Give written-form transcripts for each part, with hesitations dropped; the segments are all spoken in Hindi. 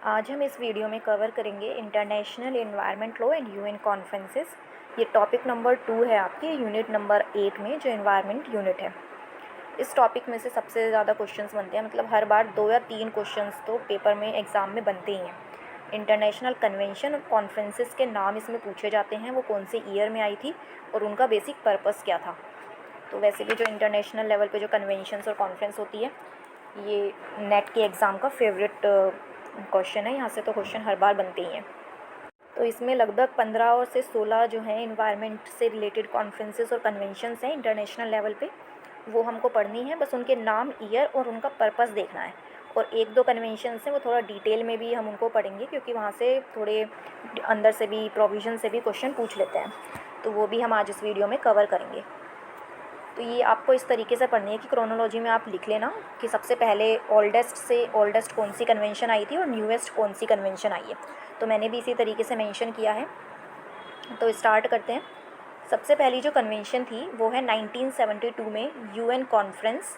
आज हम इस वीडियो में कवर करेंगे international environment law and UN conferences. ये टॉपिक नंबर 2 है आपके यूनिट नंबर 8 में, जो एनवायरनमेंट यूनिट है। इस टॉपिक में से सबसे ज़्यादा क्वेश्चंस बनते हैं, मतलब हर बार 2 या 3 क्वेश्चंस तो पेपर में एग्ज़ाम में बनते ही हैं। इंटरनेशनल कन्वेंशन और कॉन्फ्रेंसेस के नाम इसमें पूछे जाते हैं, वो कौन से ईयर में आई थी और उनका बेसिक पर्पस क्या था। तो वैसे भी जो इंटरनेशनल लेवल पे जो कन्वेंशंस और कॉन्फ्रेंस होती है, ये नेट के एग्ज़ाम का फेवरेट क्वेश्चन है। यहाँ से तो क्वेश्चन हर बार बनते ही हैं। तो इसमें लगभग 15 और से 16 जो हैं इन्वायरमेंट से रिलेटेड कॉन्फ्रेंसेस और कन्वेंशंस हैं इंटरनेशनल लेवल पे, वो हमको पढ़नी है। बस उनके नाम, ईयर और उनका पर्पस देखना है। और 1-2 कन्वेंशंस हैं, वो थोड़ा डिटेल में भी हम उनको पढ़ेंगे, क्योंकि वहाँ से थोड़े अंदर से भी, प्रोविज़न से भी क्वेश्चन पूछ लेते हैं। तो वो भी हम आज इस वीडियो में कवर करेंगे। तो ये आपको इस तरीके से पढ़नी है कि क्रोनोलॉजी में आप लिख लेना कि सबसे पहले ओल्डेस्ट से ओल्डेस्ट कौन सी कन्वेंशन आई थी और न्यूएस्ट कौन सी कन्वेंशन आई है। तो मैंने भी इसी तरीके से मेंशन किया है। तो स्टार्ट करते हैं। सबसे पहली जो कन्वेंशन थी वो है 1972 में UN conference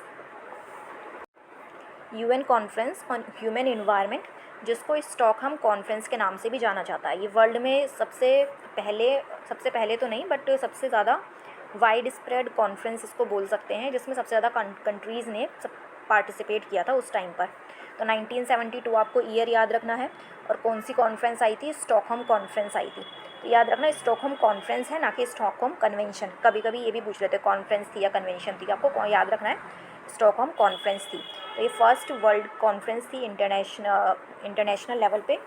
on human environment, जिसको स्टॉकहोम कॉन्फ्रेंस के नाम से भी जाना जाता है। ये वर्ल्ड में सबसे पहले तो नहीं, बट सबसे ज़्यादा वाइड स्प्रेड कॉन्फ्रेंस इसको बोल सकते हैं, जिसमें सबसे ज़्यादा कंट्रीज़ ने सब पार्टिसिपेट किया था उस टाइम पर। तो 1972 आपको ईयर याद रखना है। और कौन सी कॉन्फ्रेंस आई थी? स्टॉकहोम कॉन्फ्रेंस आई थी। तो याद रखना, स्टॉकहोम कॉन्फ्रेंस है, ना कि स्टॉकहोम कन्वेंशन। कभी कभी ये भी पूछ लेते हैं कॉन्फ्रेंस थी या कन्वेंशन थी, आपको याद रखना है स्टॉकहोम कॉन्फ्रेंस थी। तो ये फर्स्ट वर्ल्ड कॉन्फ्रेंस थी इंटरनेशनल लेवल पे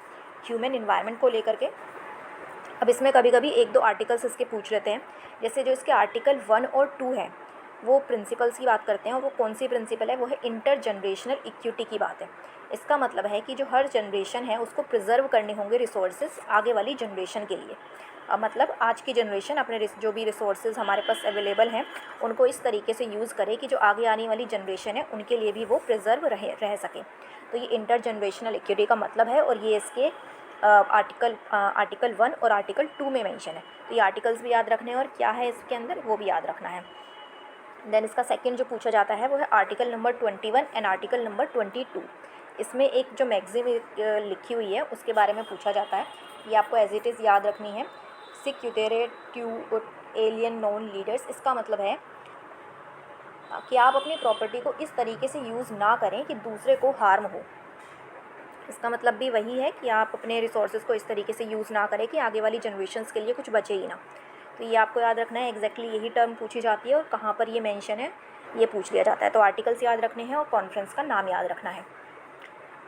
ह्यूमन एनवायरनमेंट को लेकर के। अब इसमें कभी कभी 1-2 आर्टिकल्स इसके पूछ लेते हैं। जैसे जो इसके आर्टिकल 1 और 2 है, वो प्रिंसिपल्स की बात करते हैं, और वो कौन सी प्रिंसिपल है? वो है इंटर जनरेशनल इक्विटी की बात है। इसका मतलब है कि जो हर जनरेशन है उसको प्रिजर्व करने होंगे रिसोर्सेज आगे वाली जनरेशन के लिए। मतलब आज की जनरेशन अपने जो भी रिसोर्सेज हमारे पास अवेलेबल हैं, उनको इस तरीके से यूज़ करे कि जो आगे आने वाली जनरेशन है उनके लिए भी वो प्रिजर्व रह सके। तो ये इंटर जनरेशनल इक्विटी का मतलब है, और ये इसके आर्टिकल 1 और आर्टिकल 2 में मेंशन है। तो ये आर्टिकल्स भी याद रखने हैं, और क्या है इसके अंदर वो भी याद रखना है। देन इसका सेकंड जो पूछा जाता है वो है article number 21 and article number 22। इसमें एक जो मैगजीन लिखी हुई है उसके बारे में पूछा जाता है। ये आपको एज इट इज़ याद रखनी है। सिक्यूटेरे टू एलियन नॉन लीडर्स। इसका मतलब है कि आप अपनी प्रॉपर्टी को इस तरीके से यूज़ ना करें कि दूसरे को हार्म हो। इसका मतलब भी वही है कि आप अपने रिसोर्सेज को इस तरीके से यूज़ ना करें कि आगे वाली जनरेशन्स के लिए कुछ बचे ही ना। तो ये आपको याद रखना है। एग्जैक्टली यही टर्म पूछी जाती है और कहाँ पर ये मेंशन है ये पूछ लिया जाता है। तो आर्टिकल्स याद रखने हैं और कॉन्फ्रेंस का नाम याद रखना है।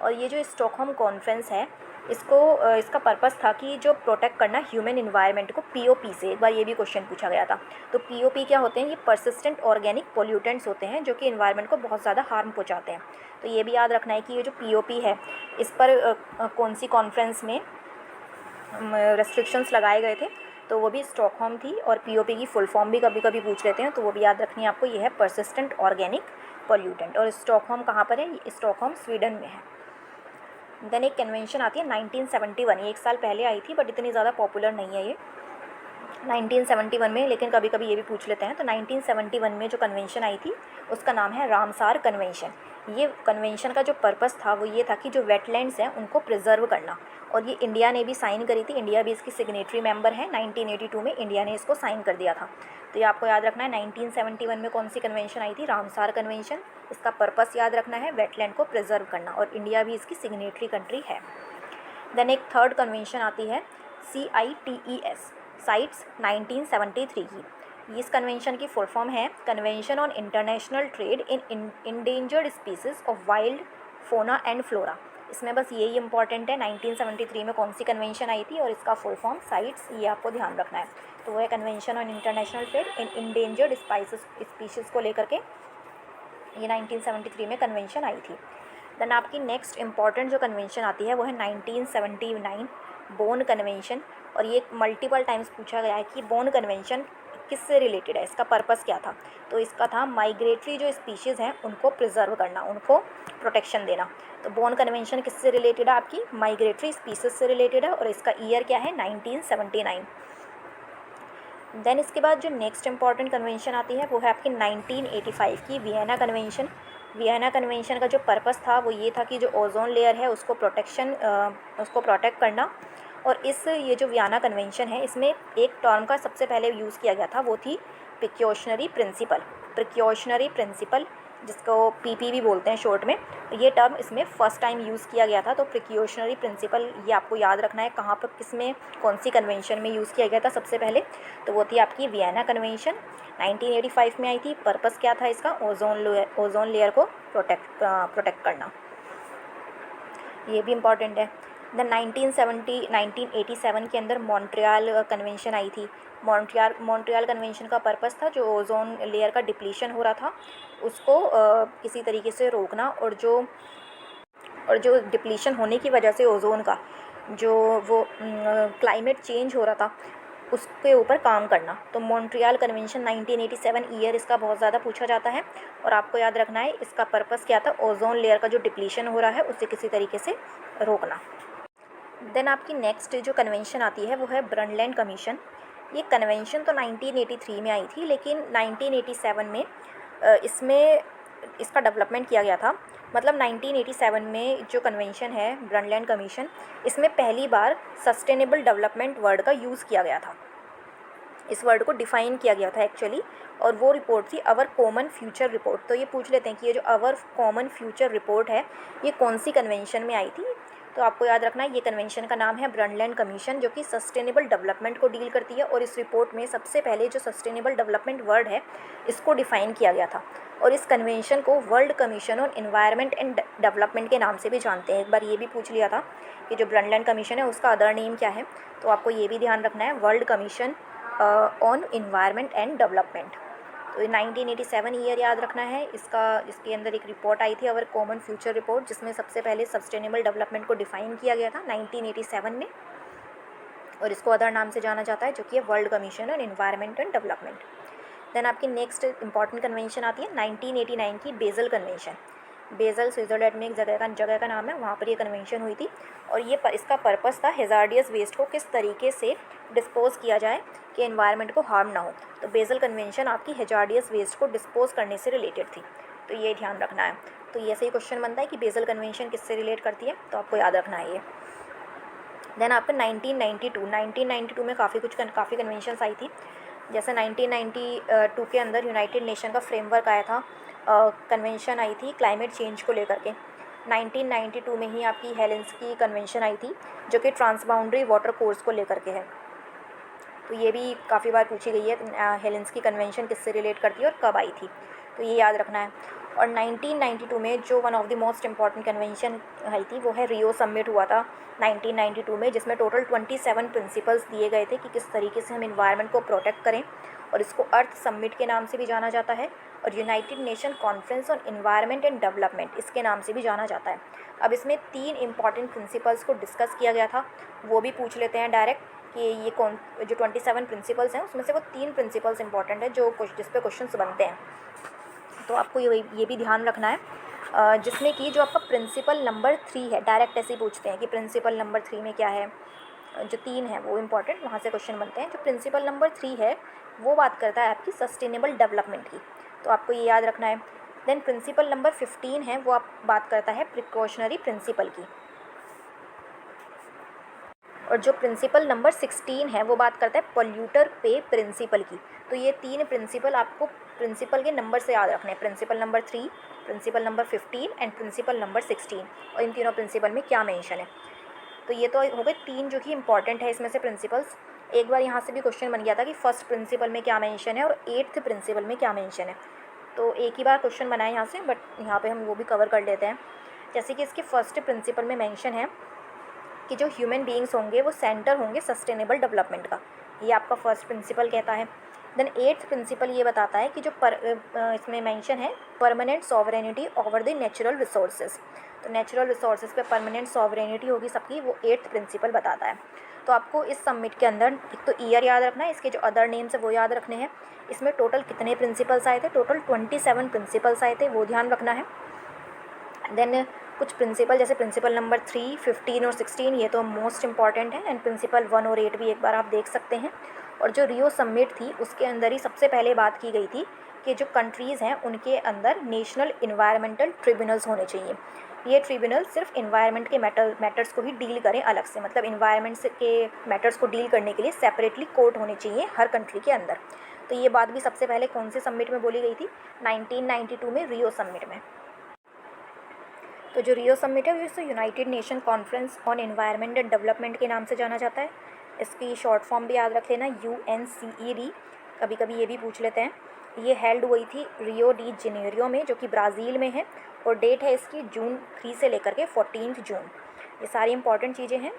और ये जो स्टॉकहोम कॉन्फ्रेंस है, इसका पर्पस था कि जो प्रोटेक्ट करना ह्यूमन एनवायरनमेंट को पीओपी से। एक बार ये भी क्वेश्चन पूछा गया था। तो पीओपी क्या होते हैं? ये पर्सिस्टेंट ऑर्गेनिक पोल्यूटेंट्स होते हैं जो कि एनवायरनमेंट को बहुत ज़्यादा हार्म पहुंचाते हैं। तो ये भी याद रखना है कि ये जो पीओपी है, इस पर कौन सी कॉन्फ्रेंस में रेस्ट्रिक्शंस लगाए गए थे। तो वो भी स्टॉकहोम थी। और पीओपी की फुल फॉर्म भी कभी कभी पूछ लेते हैं, तो वो भी याद रखनी है आपको। ये है पर्सिस्टेंट ऑर्गेनिक पोल्यूटेंट। और स्टॉकहोम कहाँ पर है? स्टॉकहोम स्वीडन में है। देन एक कन्वेंशन आती है 1971। ये 1 साल पहले आई थी, बट इतनी ज़्यादा पॉपुलर नहीं है ये 1971 में, लेकिन कभी कभी ये भी पूछ लेते हैं। तो 1971 में जो कन्वेंशन आई थी उसका नाम है रामसार कन्वेंशन। ये कन्वेंशन का जो पर्पस था वो ये था कि जो वेटलैंड्स हैं उनको प्रिजर्व करना। और ये इंडिया ने भी साइन करी थी। इंडिया भी इसकी सिग्नेटरी मेंबर है। 1982 में इंडिया ने इसको साइन कर दिया था। तो ये आपको याद रखना है 1971 में कौन सी कन्वेंशन आई थी? Ramsar convention. इसका पर्पस याद रखना है वेटलैंड को प्रिजर्व करना, और इंडिया भी इसकी सिग्नेटरी कंट्री है। देन एक थर्ड कन्वेंशन आती है CITES, साइट्स 1973 की। इस कन्वेंशन की फुल फॉर्म है convention on international trade in endangered species of wild फोना एंड फ्लोरा। इसमें बस यही इंपॉर्टेंट है 1973 में कौन सी कन्वेंशन आई थी और इसका फुल फॉर्म साइट्स, ये आपको ध्यान रखना है। तो वो है convention on international trade in endangered species को लेकर के ये 1973 में कन्वेंशन आई थी। देन आपकी नेक्स्ट इंपॉर्टेंट जो कन्वेंशन आती है वो है 1979 बोन कन्वेंशन। और ये मल्टीपल टाइम्स पूछा गया है कि बोन कन्वेंशन किससे रिलेटेड है, इसका पर्पस क्या था। तो इसका था माइग्रेटरी जो स्पीशीज़ हैं उनको प्रिजर्व करना, उनको प्रोटेक्शन देना। तो बोन कन्वेंशन किससे रिलेटेड है? आपकी माइग्रेटरी स्पीशीज़ से रिलेटेड है, और इसका ईयर क्या है? 1979। देन इसके बाद जो नेक्स्ट इंपॉर्टेंट कन्वेंशन आती है वो है आपकी 1985 की वियना कन्वेंशन। वियना कन्वेंशन का जो पर्पस था वो ये था कि जो ओजोन लेयर है उसको प्रोटेक्ट करना। और ये जो वियना कन्वेंशन है इसमें एक टर्म का सबसे पहले यूज़ किया गया था, वो थी प्रिकॉशनरी प्रिंसिपल, जिसको पीपी भी बोलते हैं शॉर्ट में। ये टर्म इसमें फ़र्स्ट टाइम यूज़ किया गया था। तो प्रिकॉशनरी प्रिंसिपल ये आपको याद रखना है कहाँ पर, किसमें, कौन सी कन्वेंशन में यूज़ किया गया था सबसे पहले। तो वो थी आपकी वियना कन्वेंशन, 1985 में आई थी। पर्पस क्या था इसका, ओजोन लेयर को प्रोटेक्ट करना। ये भी इम्पॉर्टेंट है। दैन 1987 के अंदर मॉन्ट्रियल कन्वेंशन आई थी। मॉन्ट्रियल कन्वेंशन का पर्पस था जो ओजोन लेयर का डिप्लीशन हो रहा था उसको किसी तरीके से रोकना, और जो डिप्लीशन होने की वजह से ओजोन का जो वो क्लाइमेट चेंज हो रहा था उसके ऊपर काम करना। तो मॉन्ट्रियल कन्वेंशन 1987 ईयर इसका बहुत ज़्यादा पूछा जाता है, और आपको याद रखना है इसका पर्पस क्या था, ओजोन लेयर का जो डिप्लीशन हो रहा है उसे किसी तरीके से रोकना। देन आपकी नेक्स्ट जो कन्वेंशन आती है वो है ब्रंडलैंड कमीशन। ये कन्वेंशन तो 1983 में आई थी, लेकिन 1987 में इसका डेवलपमेंट किया गया था। मतलब 1987 में जो कन्वेंशन है ब्रंडलैंड कमीशन, इसमें पहली बार सस्टेनेबल डेवलपमेंट वर्ड का यूज़ किया गया था। इस वर्ड को डिफ़ाइन किया गया था एक्चुअली, और वो रिपोर्ट थी अवर कॉमन फ्यूचर रिपोर्ट। तो ये पूछ लेते हैं कि ये जो अवर कॉमन फ्यूचर रिपोर्ट है ये कौन सी कन्वेंशन में आई थी। तो आपको याद रखना है ये कन्वेंशन का नाम है ब्रंडलैंड कमीशन, जो कि सस्टेनेबल डेवलपमेंट को डील करती है। और इस रिपोर्ट में सबसे पहले जो सस्टेनेबल डेवलपमेंट वर्ड है इसको डिफ़ाइन किया गया था। और इस कन्वेंशन को world commission on environment and development के नाम से भी जानते हैं। एक बार ये भी पूछ लिया था कि जो ब्रंडलैंड कमीशन है उसका अदर नेम क्या है, तो आपको ये भी ध्यान रखना है, world commission on environment and development. तो 1987 ईयर याद रखना है इसके अंदर एक रिपोर्ट आई थी अवर कॉमन फ्यूचर रिपोर्ट, जिसमें सबसे पहले सस्टेनेबल डेवलपमेंट को डिफ़ाइन किया गया था 1987 में, और इसको अदर नाम से जाना जाता है जो कि है world commission on environment and development. Then आपकी नेक्स्ट इंपॉर्टेंट कन्वेंशन आती है 1989 की बेज़ल कन्वेंशन। बेज़ल स्विट्ज़रलैंड में एक जगह का नाम है, वहाँ पर ये कन्वेंशन हुई थी। और इसका पर्पस था हैज़ार्डियस वेस्ट को किस तरीके से डिस्पोज़ किया जाए कि एनवायरनमेंट को हार्म ना हो। तो बेज़ल कन्वेंशन आपकी हैज़ार्डियस वेस्ट को डिस्पोज़ करने से रिलेटेड थी, तो ये ध्यान रखना है। तो ये ऐसे ही क्वेश्चन बनता है कि बेज़ल कन्वेंशन किससे रिलेट करती है, तो आपको याद रखना है ये। देन आपका 1992 में काफ़ी कन्वेंशंस आई थी। जैसे 1992 के अंदर यूनाइटेड नेशन का फ्रेमवर्क आया था, कन्वेंशन आई थी क्लाइमेट चेंज को लेकर के। 1992 में ही आपकी हेलेंस्की कन्वेंशन आई थी जो कि ट्रांसबाउंड्री वाटर कोर्स को लेकर के है। तो ये भी काफ़ी बार पूछी गई है, हेलेंस्की कन्वेंशन किससे रिलेट करती है और कब आई थी, तो ये याद रखना है। और 1992 में जो one of the most important convention आई थी वो है रियो समिट हुआ था 1992 में, जिसमें टोटल 27 प्रिंसिपल्स दिए गए थे कि किस तरीके से हम इन्वायरमेंट को प्रोटेक्ट करें, और इसको अर्थ समिट के नाम से भी जाना जाता है, और United nation conference on environment and development इसके नाम से भी जाना जाता है। अब इसमें 3 इंपॉर्टेंट प्रिंसिपल्स को डिस्कस किया गया था, वो भी पूछ लेते हैं डायरेक्ट कि ये जो 27 प्रिंसिपल्स हैं उसमें से वो 3 प्रिंसिपल्स इंपॉर्टेंट है जिस पे क्वेश्चंस बनते हैं। तो आपको ये भी ध्यान रखना है, जिसमें कि जो आपका प्रिंसिपल नंबर 3 है, डायरेक्ट ऐसे ही पूछते हैं कि प्रिंसिपल नंबर 3 में क्या है। जो 3 है वो इंपॉर्टेंट, वहाँ से क्वेश्चन बनते हैं। जो प्रिंसिपल नंबर 3 है वो बात करता है आपकी सस्टेनेबल डेवलपमेंट की, तो आपको ये याद रखना है। देन प्रिंसिपल नंबर 15 है वो आप बात करता है प्रिकॉशनरी प्रिंसिपल की, और जो प्रिंसिपल नंबर 16 है वो बात करता है पोल्यूटर पे प्रिंसिपल की। तो ये 3 प्रिंसिपल आपको प्रिंसिपल के नंबर से याद रखने हैं, principle number 3, principle number 15 and principle number 16, और इन तीनों प्रिंसिपल में क्या मेंशन है। तो ये तो हो गए 3 जो कि इंपॉर्टेंट है इसमें से प्रिंसिपल्स। एक बार यहाँ से भी क्वेश्चन बन गया था कि फर्स्ट प्रिंसिपल में क्या मेंशन है और 8th प्रिंसिपल में क्या मेंशन है, तो एक ही बार क्वेश्चन बनाए यहाँ से, बट यहाँ पे हम वो भी कवर कर लेते हैं। जैसे कि इसके फर्स्ट प्रिंसिपल में मेंशन है कि जो ह्यूमन बीइंग्स होंगे वो सेंटर होंगे सस्टेनेबल डेवलपमेंट का, ये आपका फर्स्ट प्रिंसिपल कहता है। देन 8th प्रिंसिपल ये बताता है कि जो इसमें मेंशन है permanent sovereignty over the natural resources, तो नेचुरल रिसोर्सेज पे परमानेंट सॉवरेनिटी होगी सबकी, वो 8th प्रिंसिपल बताता है। तो आपको इस समिट के अंदर एक तो ईयर याद रखना है, इसके जो अदर नेम्स है वो याद रखने हैं। इसमें टोटल कितने प्रिंसिपल्स आए थे, टोटल 27 प्रिंसिपल्स आए थे, वो ध्यान रखना है। देन कुछ प्रिंसिपल जैसे प्रिंसिपल नंबर 3, 15 और 16 ये तो मोस्ट इंपॉर्टेंट है, एंड प्रिंसिपल 1 और 8 भी एक बार आप देख सकते हैं। और जो रियो समिट थी उसके अंदर ही सबसे पहले बात की गई थी कि जो कंट्रीज़ हैं उनके अंदर नेशनल इन्वायरमेंटल ट्रिब्यूनल्स होने चाहिए। ये ट्रिब्यूनल सिर्फ इन्वायरमेंट के मैटर्स को ही डील करें अलग से, मतलब इन्वायरमेंट के मैटर्स को डील करने के लिए सेपरेटली कोर्ट होने चाहिए हर कंट्री के अंदर। तो ये बात भी सबसे पहले कौन से समिट में बोली गई थी? 1992 में रियो समिट में। तो जो रियो समिट है इसे United nation conference on environment and development के नाम से जाना जाता है। इसकी शॉर्ट फॉर्म भी याद रख लेना, UNCED, कभी कभी ये भी पूछ लेते हैं। ये हेल्ड हुई थी रियो डी जेनेरियो में, जो कि ब्राज़ील में है, और डेट है इसकी जून 3 से लेकर के 14 जून। ये सारी इंपॉर्टेंट चीज़ें हैं।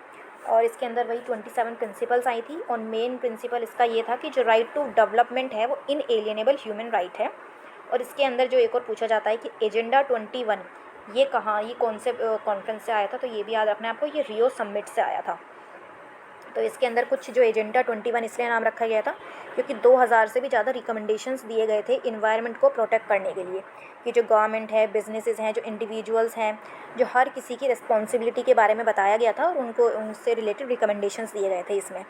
और इसके अंदर वही 27 प्रिंसिपल्स आई थी, और मेन प्रिंसिपल इसका ये था कि जो राइट टू डेवलपमेंट है वो इनएलिएनेबल ह्यूमन राइट है। और इसके अंदर जो एक और पूछा जाता है कि एजेंडा 21 ये कहाँ, ये कौन से कॉन्फ्रेंस से आया था? तो ये भी याद रखना है आपको, ये रियो समिट से आया था। तो इसके अंदर कुछ जो एजेंडा 21 इसलिए नाम रखा गया था क्योंकि 2000 से भी ज़्यादा रिकमेंडेशंस दिए गए थे इन्वायरमेंट को प्रोटेक्ट करने के लिए, कि जो गवर्नमेंट है, बिजनेसेस हैं, जो इंडिविजुअल्स हैं, जो हर किसी की रिस्पॉन्सिबिलिटी के बारे में बताया गया था और उनको उनसे रिलेटेड रिकमेंडेशंस दिए गए थे इसमें।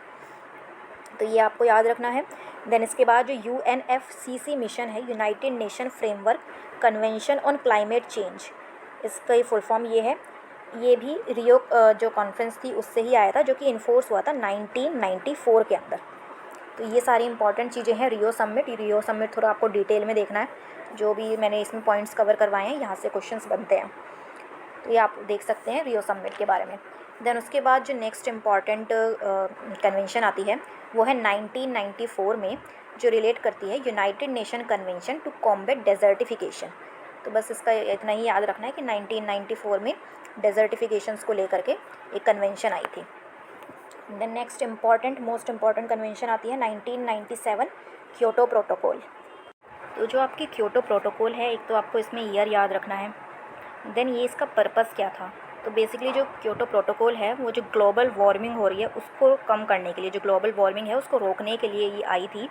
तो ये आपको याद रखना है। देन इसके बाद जो UNFCCC मिशन है, United nation framework convention on climate change, इसका ही फुल फॉर्म ये है। ये भी रियो जो कॉन्फ्रेंस थी उससे ही आया था, जो कि इन्फोर्स हुआ था 1994 के अंदर। तो ये सारी इंपॉर्टेंट चीज़ें हैं रियो समिट। रियो समिट थोड़ा आपको डिटेल में देखना है, जो भी मैंने इसमें पॉइंट्स कवर करवाए हैं यहाँ से क्वेश्चंस बनते हैं, तो ये आप देख सकते हैं रियो समिट के बारे में। देन उसके बाद जो नेक्स्ट इम्पॉर्टेंट कन्वेंशन आती है वो है 1994 में, जो रिलेट करती है United Nation convention to combat desertification. तो बस इसका इतना ही याद रखना है कि 1994 में डेजर्टिफिकेशंस को लेकर के एक कन्वेंशन आई थी। Then next most important convention आती है 1997 क्योटो प्रोटोकॉल। तो जो आपकी क्योटो प्रोटोकॉल है, एक तो आपको इसमें ईयर याद रखना है। देन ये इसका पर्पस क्या था? तो बेसिकली जो क्योटो प्रोटोकॉल है वो जो ग्लोबल वार्मिंग हो रही है उसको कम करने के लिए, जो ग्लोबल वार्मिंग है उसको रोकने के लिए ये आई थी।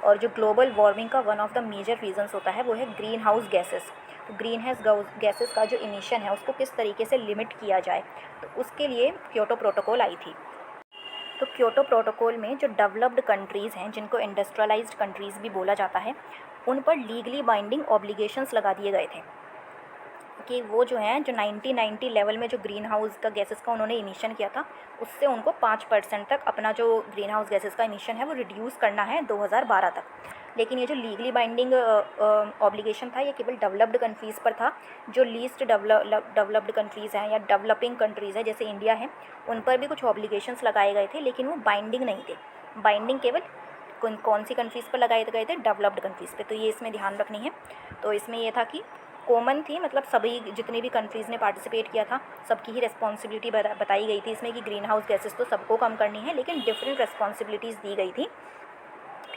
और जो ग्लोबल वार्मिंग का one of the major reasons होता है वो है ग्रीन हाउस गैसेस। तो ग्रीन हाउस गैसेस का जो इमिशन है उसको किस तरीके से लिमिट किया जाए, तो उसके लिए क्योटो प्रोटोकॉल आई थी। तो क्योटो प्रोटोकॉल में जो डेवलप्ड कंट्रीज़ हैं, जिनको इंडस्ट्रियलाइज्ड कंट्रीज़ भी बोला जाता है, उन पर लीगली बाइंडिंग ऑब्लिगेशंस लगा दिए गए थे कि वो जो हैं, जो 1990 लेवल में जो ग्रीन हाउस का गैसेस का उन्होंने इमिशन किया था, उससे उनको 5% तक अपना जो ग्रीन हाउस गैसेस का इमिशन है वो रिड्यूस करना है 2012 तक। लेकिन ये जो लीगली बाइंडिंग ऑब्लिगेशन था ये केवल डेवलप्ड कंट्रीज़ पर था। जो लीस्ट डेवलप्ड कंट्रीज़ हैं या डेवलपिंग कंट्रीज़ हैं जैसे इंडिया है, उन पर भी कुछ ऑब्लिगेशंस लगाए गए थे, लेकिन वो बाइंडिंग नहीं थे। बाइंडिंग केवल कौन सी कंट्रीज़ पर लगाए गए थे? डेवलप्ड कंट्रीज़ पे। तो ये इसमें ध्यान रखनी है। तो इसमें ये था कि कॉमन थी, मतलब सभी जितनी भी कंट्रीज़ ने पार्टिसिपेट किया था सबकी ही रिस्पॉन्सिबिलिटी बताई गई थी इसमें कि ग्रीन हाउस गैसेस तो सबको कम करनी है, लेकिन डिफरेंट रिस्पॉन्सिबिलिटीज़ दी गई थी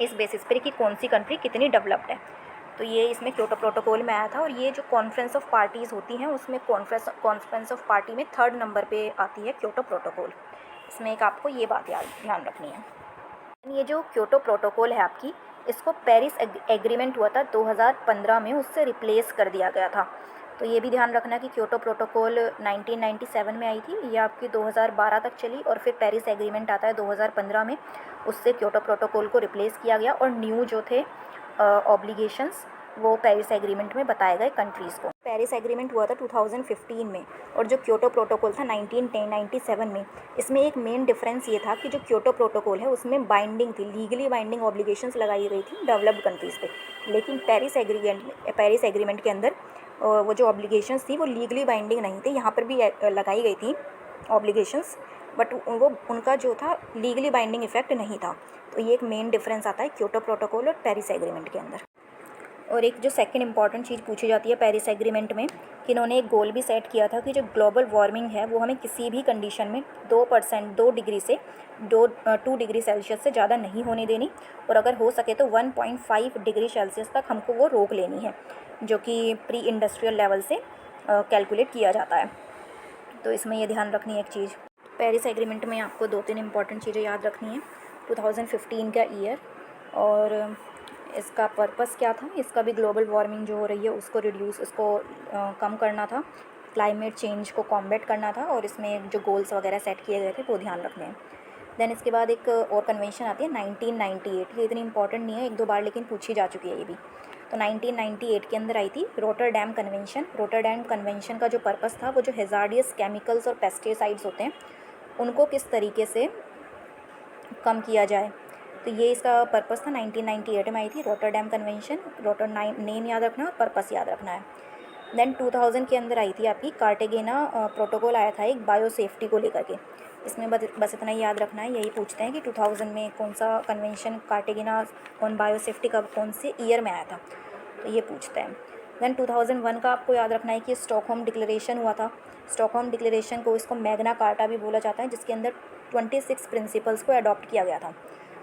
इस बेसिस पर कि कौन सी कंट्री कितनी डेवलप्ड है। तो ये इसमें क्योटो प्रोटोकॉल में आया था। और ये जो कॉन्फ्रेंस ऑफ पार्टीज़ होती हैं उसमें कॉन्फ्रेंस ऑफ पार्टी में 3rd नंबर पे आती है क्योटो प्रोटोकॉल। इसमें एक आपको ये बात ध्यान रखनी है। ये जो क्योटो प्रोटोकॉल है आपकी, इसको पेरिस एग्रीमेंट हुआ था 2015 में, उससे रिप्लेस कर दिया गया था। तो ये भी ध्यान रखना कि क्योटो प्रोटोकॉल 1997 में आई थी, ये आपकी 2012 तक चली, और फिर पेरिस एग्रीमेंट आता है 2015 में, उससे क्योटो प्रोटोकॉल को रिप्लेस किया गया और न्यू जो थे ऑब्लिगेशंस वो पेरिस एग्रीमेंट में बताए गए कंट्रीज़ को। पेरिस एग्रीमेंट हुआ था 2015 में, और जो क्योटो प्रोटोकॉल था 1997 में। इसमें एक मेन डिफरेंस ये था कि जो क्योटो प्रोटोकॉल है उसमें बाइंडिंग थी, लीगली बाइंडिंग ऑब्लिगेशंस लगाई गई थी डेवलप्ड कंट्रीज़ पे, लेकिन पेरिस एग्रीमेंट के अंदर वो जो ऑब्लिगेशंस थी वो लीगली बाइंडिंग नहीं थी। यहाँ पर भी लगाई गई थी ऑब्लिगेशंस, बट वो उनका जो था लीगली बाइंडिंग इफेक्ट नहीं था। तो ये एक मेन डिफरेंस आता है क्योटो प्रोटोकॉल और पेरिस एग्रीमेंट के अंदर। और एक जो सेकंड इंपॉर्टेंट चीज़ पूछी जाती है पेरिस एग्रीमेंट में, कि इन्होंने एक गोल भी सेट किया था कि जो ग्लोबल वार्मिंग है वो हमें किसी भी कंडीशन में 2 डिग्री से 2 डिग्री सेल्सियस से ज़्यादा नहीं होने देनी, और अगर हो सके तो 1.5 डिग्री सेल्सियस तक हमको वो रोक लेनी है, जो कि प्री इंडस्ट्रियल लेवल से कैलकुलेट किया जाता है। तो इसमें ये ध्यान रखनी है एक चीज़, पेरिस एग्रीमेंट में आपको 2-3 इंपॉर्टेंट चीज़ें याद रखनी है। 2015 का ईयर, और इसका पर्पस क्या था? इसका भी ग्लोबल वार्मिंग जो हो रही है उसको कम करना था, क्लाइमेट चेंज को कॉम्बैट करना था, और इसमें जो गोल्स वगैरह सेट किए गए थे वो ध्यान रखने हैं। देन इसके बाद एक और कन्वेंशन आती है 1998, ये इतनी इंपॉर्टेंट नहीं है, 1-2 बार लेकिन पूछी जा चुकी है ये भी। तो 1998 के अंदर आई थी रोटरडैम कन्वेंशन। रोटरडैम कन्वेंशन का जो पर्पस था वो जो हैजार्डियस केमिकल्स और पेस्टिसाइड्स होते हैं उनको किस तरीके से कम किया जाए, तो ये इसका पर्पस था। 1998 में आई थी रोटरडैम कन्वेंशन। नेम याद रखना है और पर्पस याद रखना है। देन 2000 के अंदर आई थी आपकी कार्टेगेना प्रोटोकॉल आया था एक बायो सेफ्टी को लेकर के। इसमें बस इतना ही याद रखना है, यही पूछते हैं कि 2000 में कौन सा कन्वेंशन कार्टेगेना ऑन बायो सेफ्टी कब कौन से ईयर में आया था, तो ये पूछते हैं। देन 2001 का आपको याद रखना है कि स्टॉकहोम डिक्लेरेशन हुआ था। स्टॉकहोम डिक्लेरेशन को इसको मैग्ना कार्टा भी बोला जाता है, जिसके अंदर 26 प्रिंसिपल्स को अडॉप्ट किया गया था।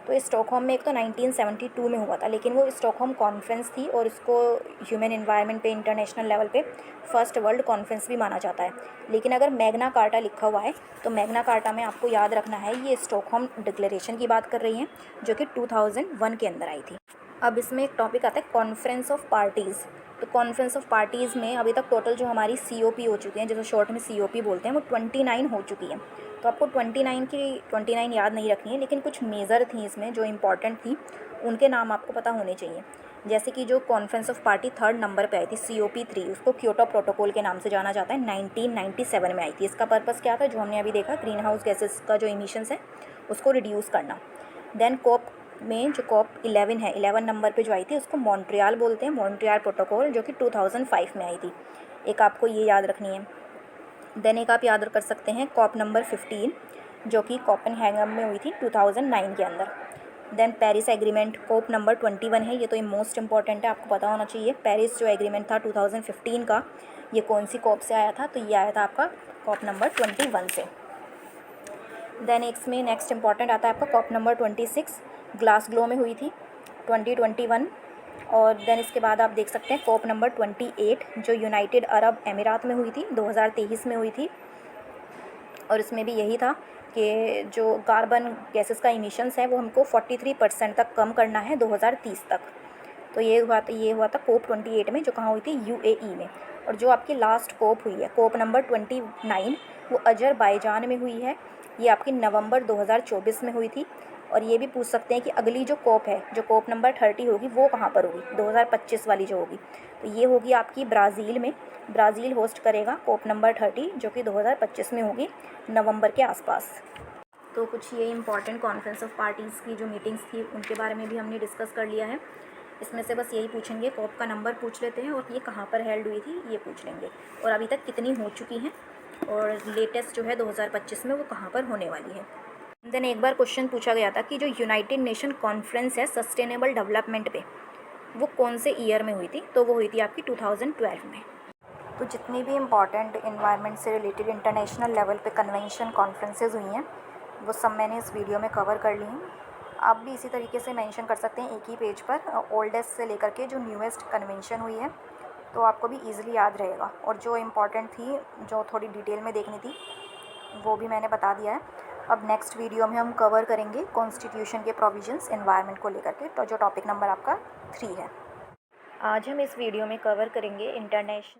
तो स्टॉकहोम में एक तो 1972 में हुआ था, लेकिन वो स्टॉकहोम कॉन्फ्रेंस थी और इसको ह्यूमन एनवायरनमेंट पे इंटरनेशनल लेवल पे फर्स्ट वर्ल्ड कॉन्फ्रेंस भी माना जाता है। लेकिन अगर मैग्ना कार्टा लिखा हुआ है तो मैग्ना कार्टा में आपको याद रखना है ये स्टॉकहोम डिक्लेरेशन की बात कर रही हैं, जो कि 2001 के अंदर आई थी। अब इसमें एक टॉपिक आता है कॉन्फ्रेंस ऑफ पार्टीज़। तो कॉन्फ्रेंस ऑफ पार्टीज़ में अभी तक टोटल जो हमारी COP हो चुकी हैं, जिसे शॉर्ट में COP बोलते हैं, वो 29 हो चुकी है। तो आपको 29 याद नहीं रखनी है, लेकिन कुछ मेजर थी इसमें जो इम्पॉर्टेंट थी, उनके नाम आपको पता होने चाहिए। जैसे कि जो conference of party 3rd number पे आई थी COP 3, उसको क्योटो प्रोटोकॉल के नाम से जाना जाता है, 1997 में आई थी। इसका पर्पस क्या था, जो हमने अभी देखा, ग्रीन हाउस गैसेस का जो इमिशंस है उसको रिड्यूस करना। देन COP में जो COP 11 है, 11 नंबर पे जो आई थी, उसको मॉन्ट्रियल बोलते हैं, मॉन्ट्रियल प्रोटोकॉल, जो कि 2005 में आई थी। एक आपको ये याद रखनी है। देन एक आप याद कर सकते हैं COP नंबर 15, जो कि कोपेनहेगन में हुई थी 2009 के अंदर। Then Paris agreement COP number 21 है, ये तो मोस्ट इंपॉर्टेंट है, आपको पता होना चाहिए। पेरिस जो एग्रीमेंट था 2015 का, ये कौन सी COP से आया था, तो ये आया था आपका COP नंबर 21 से। देन इसमें नेक्स्ट इंपॉर्टेंट आता है आपका COP नंबर 26, ग्लासगो में हुई थी 2021। और देन इसके बाद आप देख सकते हैं COP नंबर 28, जो यूनाइटेड अरब अमीरात में हुई थी, 2023 में हुई थी। और इसमें भी यही था कि जो कार्बन गैसेस का इमिशंस है वो हमको 43% तक कम करना है 2030 तक। तो ये हुआ था COP 28 में, जो कहाँ हुई थी, UAE में। और जो आपकी लास्ट COP हुई है, COP नंबर 29, वो अजरबैजान में हुई है, ये आपकी नवंबर 2024 में हुई थी। और ये भी पूछ सकते हैं कि अगली जो COP है, जो COP नंबर 30 होगी, वो कहाँ पर होगी, 2025 वाली जो होगी, तो ये होगी आपकी ब्राज़ील में। ब्राज़ील होस्ट करेगा COP नंबर 30, जो कि 2025 में होगी, नवंबर के आसपास। तो कुछ ये इंपॉर्टेंट कॉन्फ्रेंस ऑफ पार्टीज़ की जो मीटिंग्स थी उनके बारे में भी हमने डिस्कस कर लिया है। इसमें से बस यही पूछेंगे, COP का नंबर पूछ लेते हैं, और ये कहाँ पर हेल्ड हुई थी ये पूछ लेंगे, और अभी तक कितनी हो चुकी हैं, और लेटेस्ट जो है 2025 में वो कहाँ पर होने वाली है। देन एक बार क्वेश्चन पूछा गया था कि जो यूनाइटेड नेशन कॉन्फ्रेंस है सस्टेनेबल डेवलपमेंट पे, वो कौन से ईयर में हुई थी, तो वो हुई थी आपकी 2012 में। तो जितनी भी इम्पॉर्टेंट इन्वायरमेंट से रिलेटेड इंटरनेशनल लेवल पे कन्वेंशन कॉन्फ्रेंसेज हुई हैं, वो सब मैंने इस वीडियो में कवर कर ली हैं। आप भी इसी तरीके से मेंशन कर सकते हैं एक ही पेज पर ओल्डेस्ट से लेकर के जो न्यूएस्ट कन्वेंशन हुई है, तो आपको भी ईजिली याद रहेगा। और जो इम्पॉर्टेंट थी, जो थोड़ी डिटेल में देखनी थी, वो भी मैंने बता दिया है। अब नेक्स्ट वीडियो में हम कवर करेंगे कॉन्स्टिट्यूशन के प्रोविजंस एनवायरनमेंट को लेकर के, तो जो टॉपिक नंबर आपका 3 है। आज हम इस वीडियो में कवर करेंगे इंटरनेशनल